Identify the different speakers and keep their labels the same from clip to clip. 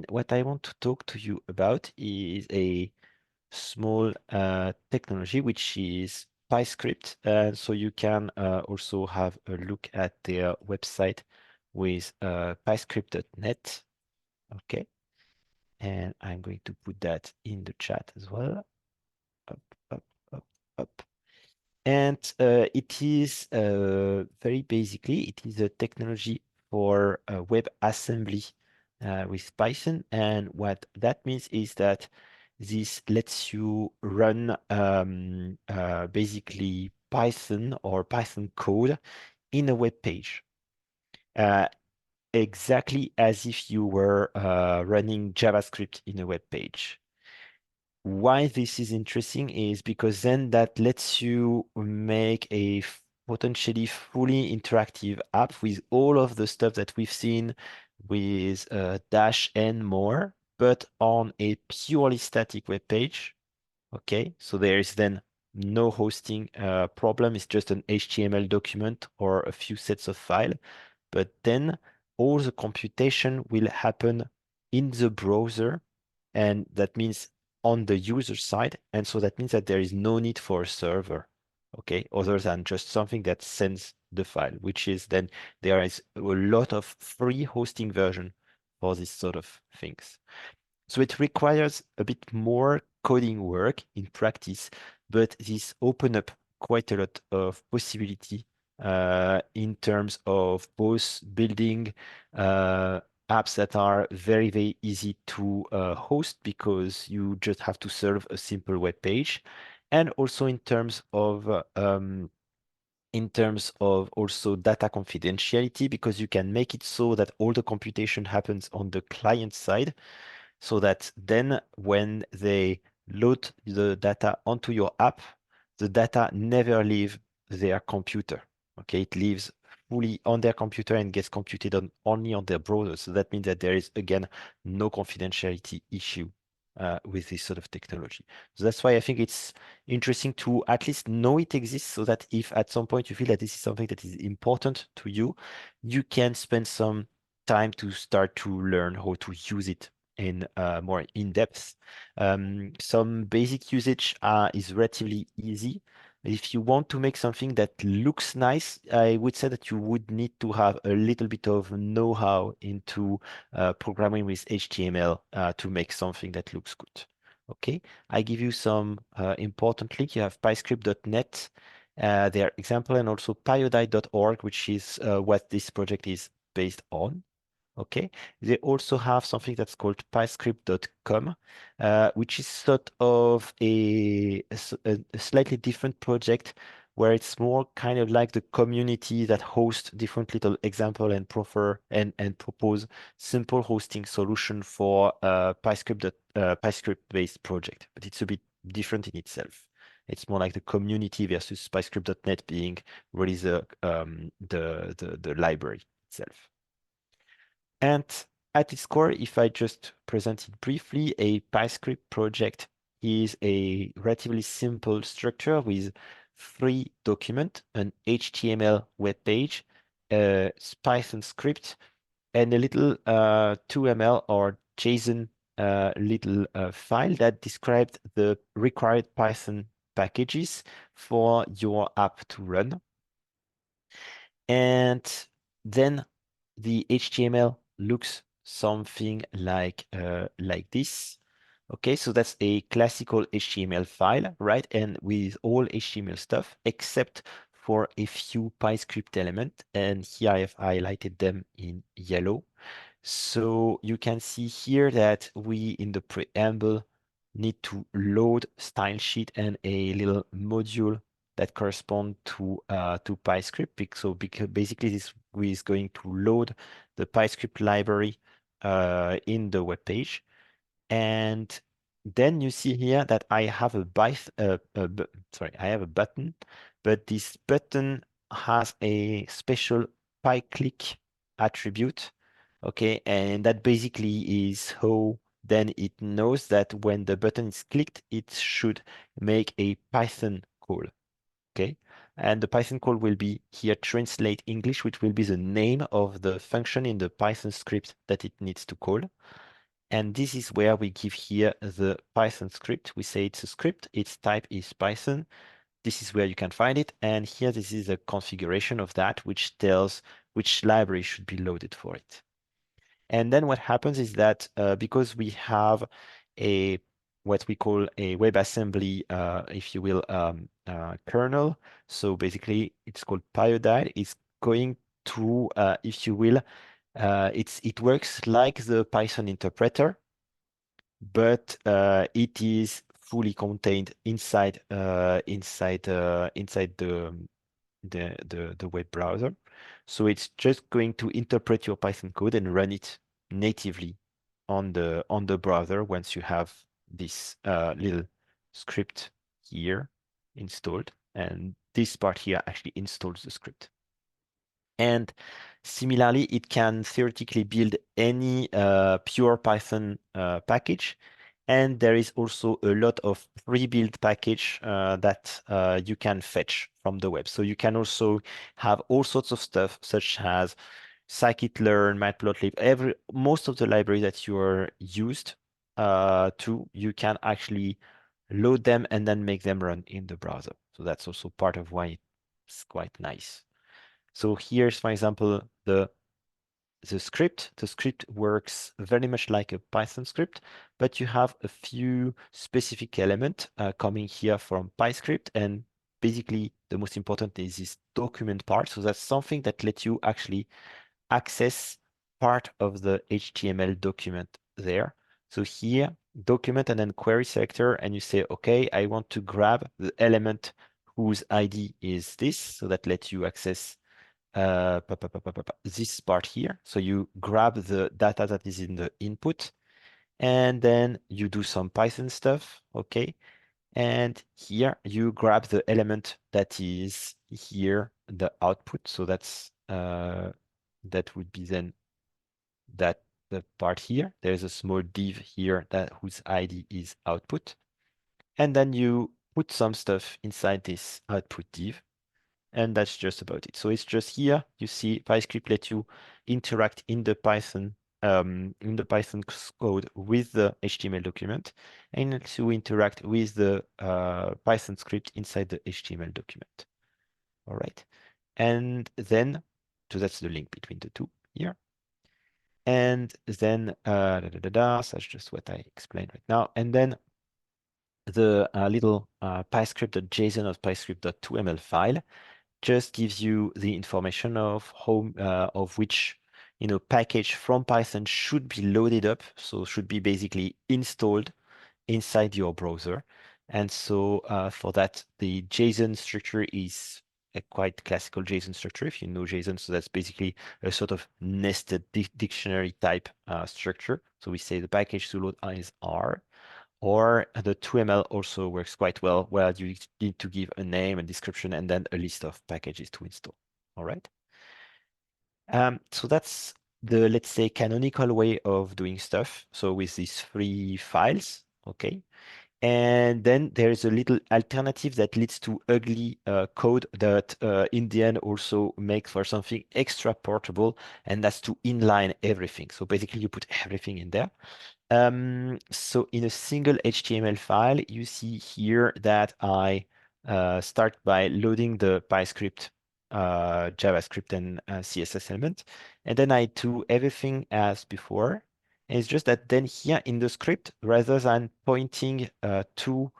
Speaker 1: what I want to talk to you about is a small technology, which is pyscript. So you can also have a look at their website with pyscript.net. Okay. And I'm going to put that in the chat as well. Up, up, up, up. And it is very basically, it is a technology for web assembly with Python. And what that means is that this lets you run basically Python or Python code in a web page, uh, exactly as if you were running JavaScript in a web page. Why this is interesting is because then that lets you make a potentially fully interactive app with all of the stuff that we've seen with Dash and more, but on a purely static web page. Okay, so there is then no hosting problem. It's just an HTML document or a few sets of file, but then all the computation will happen in the browser, and that means on the user side. And so that means that there is no need for a server, okay, other than just something that sends the file, which is then there is a lot of free hosting version for this sort of things. So it requires a bit more coding work in practice, but this open up quite a lot of possibility in terms of both building apps that are very, very easy to host because you just have to serve a simple web page, and also in terms of also data confidentiality, because you can make it so that all the computation happens on the client side, so that then when they load the data onto your app, the data never leave their computer. Okay, it lives fully on their computer and gets computed only on their browser. So that means that there is, again, no confidentiality issue with this sort of technology. So that's why I think it's interesting to at least know it exists, so that if at some point you feel that this is something that is important to you, you can spend some time to start to learn how to use it in more in depth. Some basic usage is relatively easy. If you want to make something that looks nice, I would say that you would need to have a little bit of know-how into programming with HTML to make something that looks good. Okay, I give you some important link. You have pyscript.net, their example, and also pyodide.org, which is what this project is based on. Okay, they also have something that's called pyscript.com, which is sort of a slightly different project where it's more kind of like the community that hosts different little example and prefer and propose simple hosting solution for Pyscript-based project, but it's a bit different in itself. It's more like the community versus pyscript.net being really the library itself. And at its core, if I just present it briefly, a PyScript project is a relatively simple structure with three documents: an HTML web page, a Python script, and a little 2ML or JSON little file that describes the required Python packages for your app to run. And then the HTML looks something like this. Okay, so that's a classical HTML file, right? And with all HTML stuff, except for a few PyScript elements. And here I have highlighted them in yellow. So you can see here that we, in the preamble, need to load style sheet and a little module that correspond to PyScript. So because basically this is going to load the PyScript library in the web page. And then you see here that I have I have a button, but this button has a special PyClick attribute. Okay, and that basically is how then it knows that when the button is clicked, it should make a Python call. Okay, And the Python call will be here translate English, which will be the name of the function in the Python script that it needs to call. And this is where we give here the Python script. We say it's a script, its type is Python. This is where you can find it. And here, this is a configuration of that, which tells which library should be loaded for it. And then what happens is that because we have a what we call a WebAssembly, if you will, kernel. So basically, it's called Pyodide. It's going to, if you will, it works like the Python interpreter, but it is fully contained inside the web browser. So it's just going to interpret your Python code and run it natively on the browser once you have this little script here installed. And this part here actually installs the script. And similarly, it can theoretically build any pure Python package. And there is also a lot of pre-built package that you can fetch from the web. So you can also have all sorts of stuff, such as scikit-learn, matplotlib, most of the library that you are used to, you can actually load them and then make them run in the browser. So that's also part of why it's quite nice. So here's, for example, the script. The script works very much like a Python script, but you have a few specific elements coming here from pyscript. And basically, the most important is this document part. So that's something that lets you actually access part of the HTML document there. So here, document and then query selector, and you say, okay, I want to grab the element whose ID is this. So that lets you access this part here. So you grab the data that is in the input, and then you do some Python stuff, okay? And here you grab the element that is here, the output. So that's that would be then that the part here. There's a small div here that whose ID is output. And then you put some stuff inside this output div. And that's just about it. So it's just here, you see pyscript let you interact in the Python code with the HTML document, and lets you interact with the Python script inside the HTML document. All right. And then, so that's the link between the two here. And then, so that's just what I explained right now. And then the little pyscript.json or pyscript.2ml file just gives you the information of home of which package from Python should be loaded up, so should be basically installed inside your browser. And so for that, the JSON structure is a quite classical JSON structure, if you know JSON. So that's basically a sort of nested dictionary type structure. So we say the package to load is R. Or the 2ML also works quite well, where you need to give a name, a description, and then a list of packages to install. All right. So that's the, let's say, canonical way of doing stuff. So with these three files, okay. And then there's a little alternative that leads to ugly code that in the end also makes for something extra portable, and that's to inline everything. So basically you put everything in there. So in a single HTML file, you see here that I start by loading the PyScript, JavaScript, and CSS element. And then I do everything as before. And it's just that then here in the script, rather than pointing to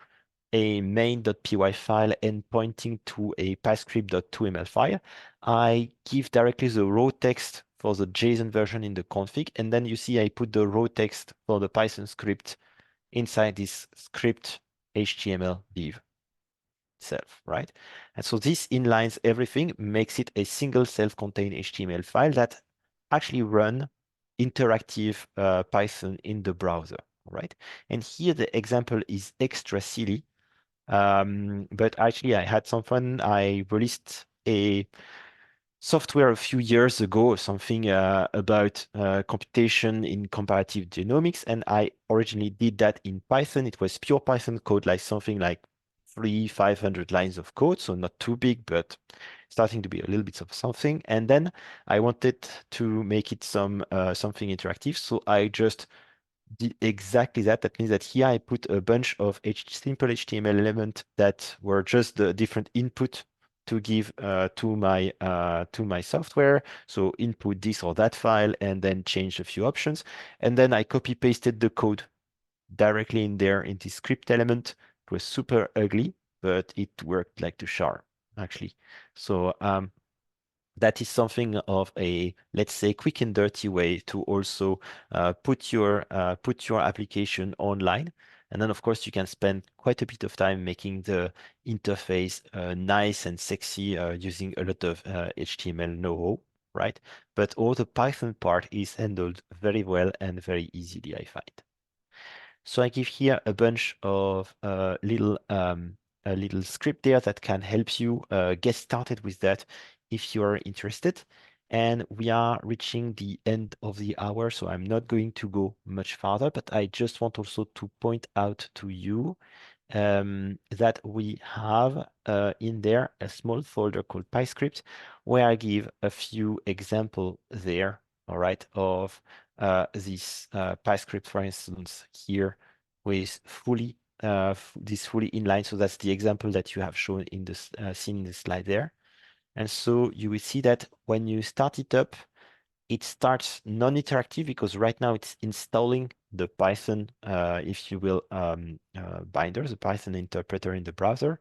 Speaker 1: a main.py file and pointing to a pyscript.2ml file, I give directly the raw text for the JSON version in the config. And then you see I put the raw text for the Python script inside this script HTML div itself, right? And so this inlines everything, makes it a single self-contained HTML file that actually run interactive Python in the browser, right? And here the example is extra silly, but actually I had some fun. I released a software a few years ago, something about computation in comparative genomics, and I originally did that in Python. It was pure Python code, like something like 500 lines of code, so not too big, but starting to be a little bit of something. And then I wanted to make it something interactive, so I just did exactly that. That means that here I put a bunch of simple HTML elements that were just the different input to give to my software. So input this or that file, and then change a few options. And then I copy pasted the code directly in there in the script element. It was super ugly, but it worked like the charm, actually. So that is something of a, let's say, quick and dirty way to also put your application online. And then, of course, you can spend quite a bit of time making the interface nice and sexy using a lot of HTML know-how, right? But all the Python part is handled very well and very easily, I find. So I give here a bunch of a little script there that can help you get started with that if you're interested. And we are reaching the end of the hour, so I'm not going to go much farther, but I just want also to point out to you that we have in there a small folder called pyscript where I give a few example there, all right, of this pyscript, for instance, here with this fully inline. So that's the example that you have shown in this seen in the slide there. And so you will see that when you start it up, it starts non-interactive because right now it's installing the Python, if you will, binder, the Python interpreter in the browser.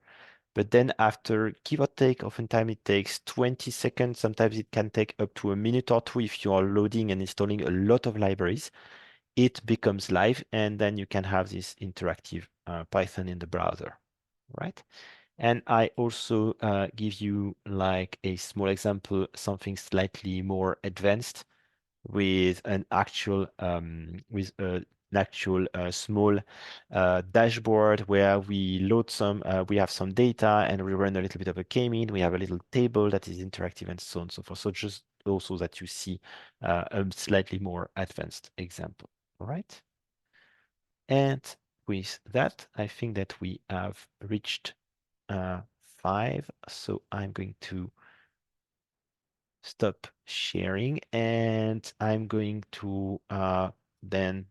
Speaker 1: But then after give or take, oftentimes it takes 20 seconds. Sometimes it can take up to a minute or two if you are loading and installing a lot of libraries. It becomes live, and then you can have this interactive Python in the browser, right? And I also give you like a small example, something slightly more advanced with an actual small dashboard where we load we have some data and we run a little bit of a k-mean. We have a little table that is interactive and so on and so forth. So just also that you see a slightly more advanced example. All right. And with that, I think that we have reached 5. So I'm going to stop sharing and I'm going to then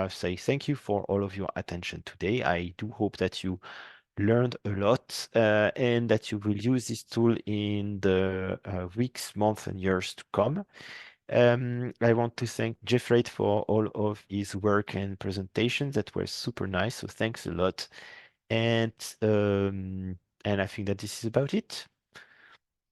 Speaker 1: say thank you for all of your attention today. I do hope that you learned a lot and that you will use this tool in the weeks, months, and years to come. I want to thank Jeffrey for all of his work and presentations that were super nice. So thanks a lot. And I think that this is about it.